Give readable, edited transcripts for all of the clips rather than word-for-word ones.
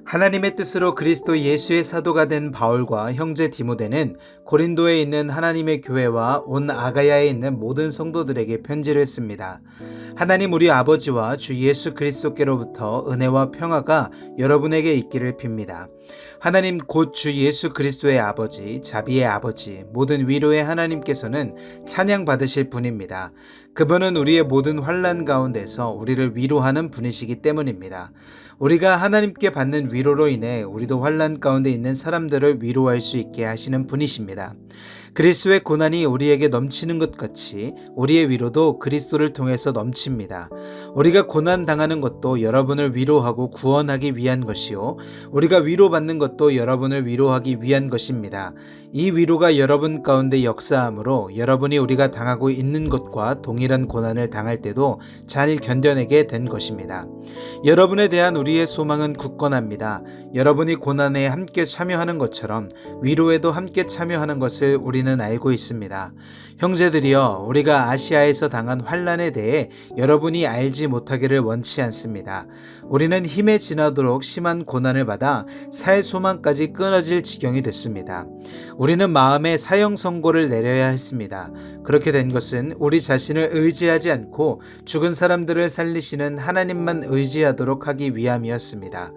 하나님의 뜻으로 그리스도 예수의 사도가 된 바울과 형제 디모데는 고린도에 있는 하나님의 교회와 온 아가야에 있는 모든 성도들에게 편지를 씁니다. 하나님 우리 아버지와 주 예수 그리스도께로부터 은혜와 평화가 여러분에게 있기를 빕니다. 하나님 곧 주 예수 그리스도의 아버지, 자비의 아버지, 모든 위로의 하나님께서는 찬양 받으실 분입니다. 그분은 우리의 모든 환난 가운데서 우리를 위로하는 분이시기 때문입니다. 우리가 하나님께 받는 위로로 인해 우리도 환난 가운데 있는 사람들을 위로할 수 있게 하시는 분이십니다. 그리스도의 고난이 우리에게 넘치는 것 같이 우리의 위로도 그리스도를 통해서 넘칩니다. 우리가 고난 당하는 것도 여러분을 위로하고 구원하기 위한 것이요, 우리가 위로받는 것도 여러분을 위로하기 위한 것입니다. 이 위로가 여러분 가운데 역사하므로 여러분이 우리가 당하고 있는 것과 동일한 고난을 당할 때도 잘 견뎌내게 된 것입니다. 여러분에 대한 우리의 소망은 굳건합니다. 여러분이 고난에 함께 참여하는 것처럼 위로에도 함께 참여하는 것을 우리는 알고 있습니다. 형제들이여, 우리가 아시아에서 당한 환난에 대해 여러분이 알지 못하기를 원치 않습니다. 우리는 힘에 지나도록 심한 고난을 받아 살 소망까지 끊어질 지경이 됐습니다. 우리는 마음에 사형 선고를 내려야 했습니다. 그렇게 된 것은 우리 자신을 의지하지 않고 죽은 사람들을 살리시는 하나님만 의지하도록 하기 위함이었습니다.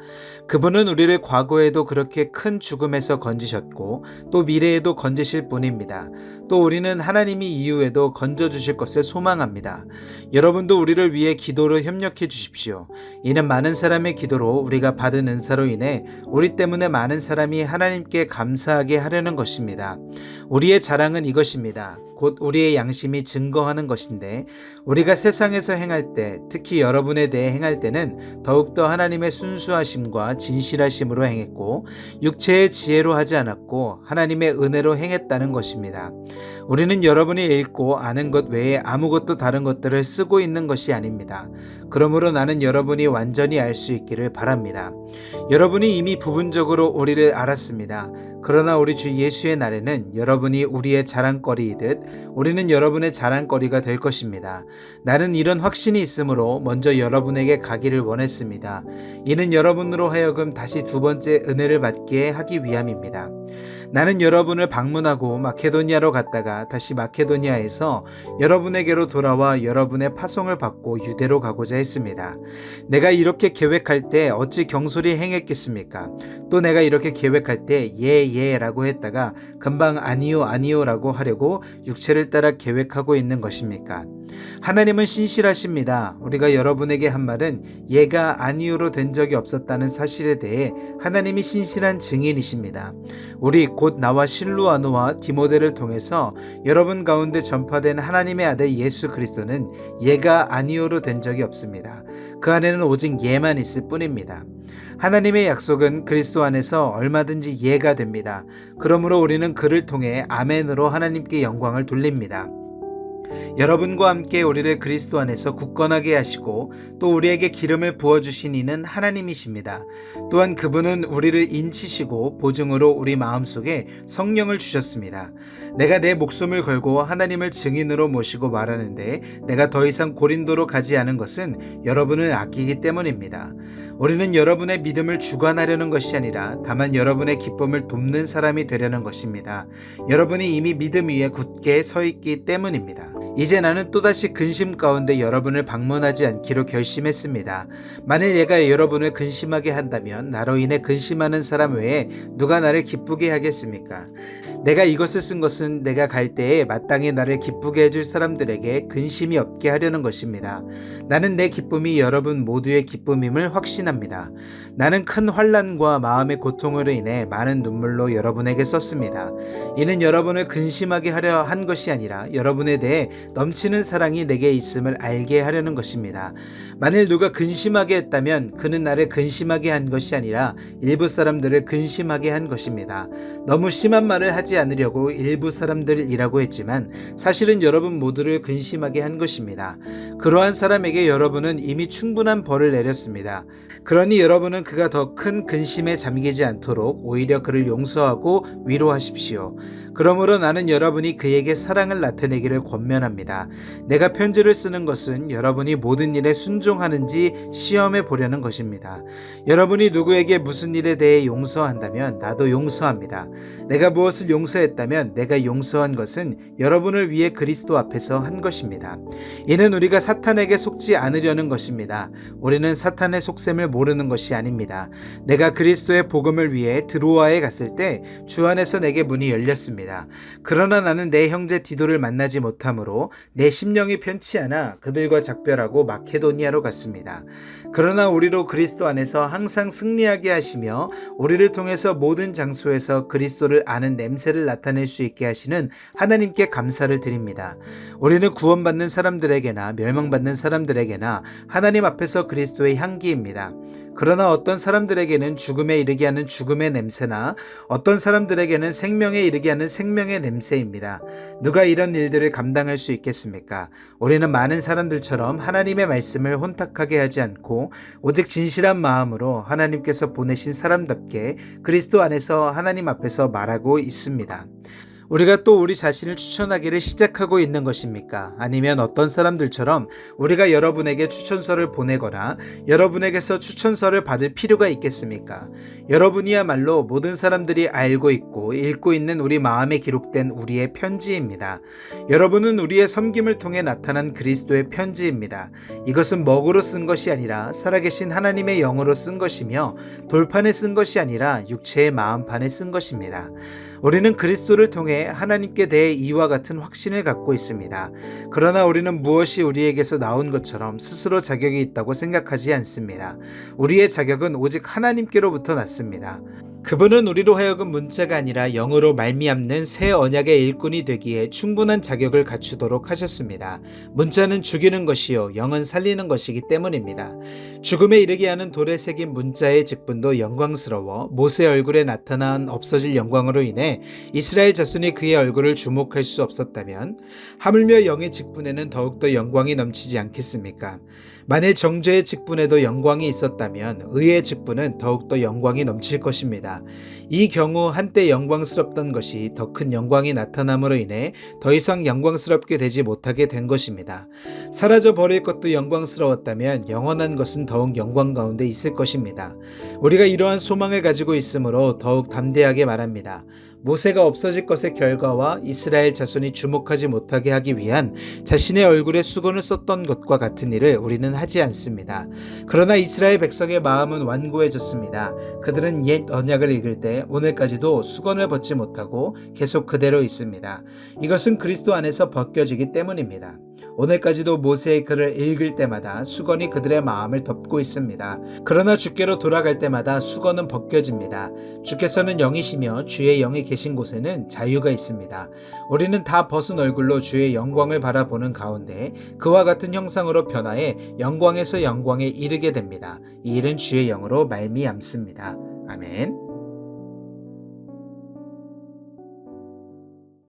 그분은 우리를 과거에도 그렇게 큰 죽음에서 건지셨고 또 미래에도 건지실 분입니다. 또 우리는 하나님이 이후에도 건져주실 것을 소망합니다. 여러분도 우리를 위해 기도로 협력해 주십시오. 이는 많은 사람의 기도로 우리가 받은 은사로 인해 우리 때문에 많은 사람이 하나님께 감사하게 하려는 것입니다. 우리의 자랑은 이것입니다. 곧 우리의 양심이 증거하는 것인데, 우리가 세상에서 행할 때, 특히 여러분에 대해 행할 때는 더욱더 하나님의 순수하심과 진실하심으로 행했고 육체의 지혜로 하지 않았고 하나님의 은혜로 행했다는 것입니다. 우리는 여러분이 읽고 아는 것 외에 아무것도 다른 것들을 쓰고 있는 것이 아닙니다. 그러므로 나는 여러분이 완전히 알 수 있기를 바랍니다. 여러분이 이미 부분적으로 우리를 알았습니다. 그러나 우리 주 예수의 날에는 여러분이 우리의 자랑거리이듯 우리는 여러분의 자랑거리가 될 것입니다. 나는 이런 확신이 있으므로 먼저 여러분에게 가기를 원했습니다. 이는 여러분으로 하여금 다시 두 번째 은혜를 받게 하기 위함입니다. 나는 여러분을 방문하고 마케도니아로 갔다가 다시 마케도니아에서 여러분에게로 돌아와 여러분의 파송을 받고 유대로 가고자 했습니다. 내가 이렇게 계획할 때 어찌 경솔히 행했겠습니까? 또 내가 이렇게 계획할 때 예라고 했다가 금방 아니요 라고 하려고 육체를 따라 계획하고 있는 것입니까? 하나님은 신실하십니다. 우리가 여러분에게 한 말은 예가 아니요로 된 적이 없었다는 사실에 대해 하나님이 신실한 증인이십니다. 우리 곧 나와 실루아노와 디모데를 통해서 여러분 가운데 전파된 하나님의 아들 예수 그리스도는 예가 아니요로 된 적이 없습니다. 그 안에는 오직 예만 있을 뿐입니다. 하나님의 약속은 그리스도 안에서 얼마든지 예가 됩니다. 그러므로 우리는 그를 통해 아멘으로 하나님께 영광을 돌립니다. 여러분과 함께 우리를 그리스도 안에서 굳건하게 하시고 또 우리에게 기름을 부어주신 이는 하나님이십니다. 또한 그분은 우리를 인치시고 보증으로 우리 마음속에 성령을 주셨습니다. 내가 내 목숨을 걸고 하나님을 증인으로 모시고 말하는데 내가 더 이상 고린도로 가지 않은 것은 여러분을 아끼기 때문입니다. 우리는 여러분의 믿음을 주관하려는 것이 아니라 다만 여러분의 기쁨을 돕는 사람이 되려는 것입니다. 여러분이 이미 믿음 위에 굳게 서 있기 때문입니다. 이제 나는 또다시 근심 가운데 여러분을 방문하지 않기로 결심했습니다. 만일 얘가 여러분을 근심하게 한다면 나로 인해 근심하는 사람 외에 누가 나를 기쁘게 하겠습니까? 내가 이것을 쓴 것은 내가 갈 때에 마땅히 나를 기쁘게 해줄 사람들에게 근심이 없게 하려는 것입니다. 나는 내 기쁨이 여러분 모두의 기쁨임을 확신합니다. 나는 큰 환난과 마음의 고통으로 인해 많은 눈물로 여러분에게 썼습니다. 이는 여러분을 근심하게 하려 한 것이 아니라 여러분에 대해 넘치는 사랑이 내게 있음을 알게 하려는 것입니다. 만일 누가 근심하게 했다면 그는 나를 근심하게 한 것이 아니라 일부 사람들을 근심하게 한 것입니다. 너무 심한 말을 하지 하지 않으려고 일부 사람들이라고 했지만 사실은 여러분 모두를 근심하게 한 것입니다. 그러한 사람에게 여러분은 이미 충분한 벌을 내렸습니다. 그러니 여러분은 그가 더 큰 근심에 잠기지 않도록 오히려 그를 용서하고 위로하십시오. 그러므로 나는 여러분이 그에게 사랑을 나타내기를 권면합니다. 내가 편지를 쓰는 것은 여러분이 모든 일에 순종하는지 시험해 보려는 것입니다. 여러분이 누구에게 무슨 일에 대해 용서한다면 나도 용서합니다. 내가 무엇을 용서했다면 내가 용서한 것은 여러분을 위해 그리스도 앞에서 한 것입니다. 이는 우리가 사탄에게 속지 않으려는 것입니다. 우리는 사탄의 속셈을 모르는 것이 아닙니다. 내가 그리스도의 복음을 위해 드로아에 갔을 때 주 안에서 내게 문이 열렸습니다. 그러나 나는 내 형제 디도를 만나지 못하므로 내 심령이 편치 않아 그들과 작별하고 마케도니아로 갔습니다. 그러나 우리로 그리스도 안에서 항상 승리하게 하시며 우리를 통해서 모든 장소에서 그리스도를 아는 냄새를 나타낼 수 있게 하시는 하나님께 감사를 드립니다. 우리는 구원받는 사람들에게나 멸망받는 사람들에게나 하나님 앞에서 그리스도의 향기입니다. 그러나 어떤 사람들에게는 죽음에 이르게 하는 죽음의 냄새나 어떤 사람들에게는 생명에 이르게 하는 생명의 냄새입니다. 누가 이런 일들을 감당할 수 있겠습니까? 우리는 많은 사람들처럼 하나님의 말씀을 혼탁하게 하지 않고 오직 진실한 마음으로 하나님께서 보내신 사람답게 그리스도 안에서 하나님 앞에서 말하고 있습니다. 우리가 또 우리 자신을 추천하기를 시작하고 있는 것입니까? 아니면 어떤 사람들처럼 우리가 여러분에게 추천서를 보내거나 여러분에게서 추천서를 받을 필요가 있겠습니까? 여러분이야말로 모든 사람들이 알고 있고 읽고 있는 우리 마음에 기록된 우리의 편지입니다. 여러분은 우리의 섬김을 통해 나타난 그리스도의 편지입니다. 이것은 먹으로 쓴 것이 아니라 살아계신 하나님의 영으로 쓴 것이며 돌판에 쓴 것이 아니라 육체의 마음판에 쓴 것입니다. 우리는 그리스도를 통해 하나님께 대해 이와 같은 확신을 갖고 있습니다. 그러나 우리는 무엇이 우리에게서 나온 것처럼 스스로 자격이 있다고 생각하지 않습니다. 우리의 자격은 오직 하나님께로부터 났습니다. 그분은 우리로 하여금 문자가 아니라 영으로 말미암는 새 언약의 일꾼이 되기에 충분한 자격을 갖추도록 하셨습니다. 문자는 죽이는 것이요 영은 살리는 것이기 때문입니다. 죽음에 이르게 하는 돌에 새긴 문자의 직분도 영광스러워 모세 얼굴에 나타난 없어질 영광으로 인해 이스라엘 자손이 그의 얼굴을 주목할 수 없었다면 하물며 영의 직분에는 더욱더 영광이 넘치지 않겠습니까? 만일 정죄의 직분에도 영광이 있었다면 의의 직분은 더욱더 영광이 넘칠 것입니다. 이 경우 한때 영광스럽던 것이 더 큰 영광이 나타남으로 인해 더 이상 영광스럽게 되지 못하게 된 것입니다. 사라져 버릴 것도 영광스러웠다면 영원한 것은 더욱 영광 가운데 있을 것입니다. 우리가 이러한 소망을 가지고 있으므로 더욱 담대하게 말합니다. 모세가 없어질 것의 결과와 이스라엘 자손이 주목하지 못하게 하기 위한 자신의 얼굴에 수건을 썼던 것과 같은 일을 우리는 하지 않습니다. 그러나 이스라엘 백성의 마음은 완고해졌습니다. 그들은 옛 언약을 읽을 때 오늘까지도 수건을 벗지 못하고 계속 그대로 있습니다. 이것은 그리스도 안에서 벗겨지기 때문입니다. 오늘까지도 모세의 글을 읽을 때마다 수건이 그들의 마음을 덮고 있습니다. 그러나 주께로 돌아갈 때마다 수건은 벗겨집니다. 주께서는 영이시며 주의 영이 계신 곳에는 자유가 있습니다. 우리는 다 벗은 얼굴로 주의 영광을 바라보는 가운데 그와 같은 형상으로 변화해 영광에서 영광에 이르게 됩니다. 이 일은 주의 영으로 말미암습니다. 아멘.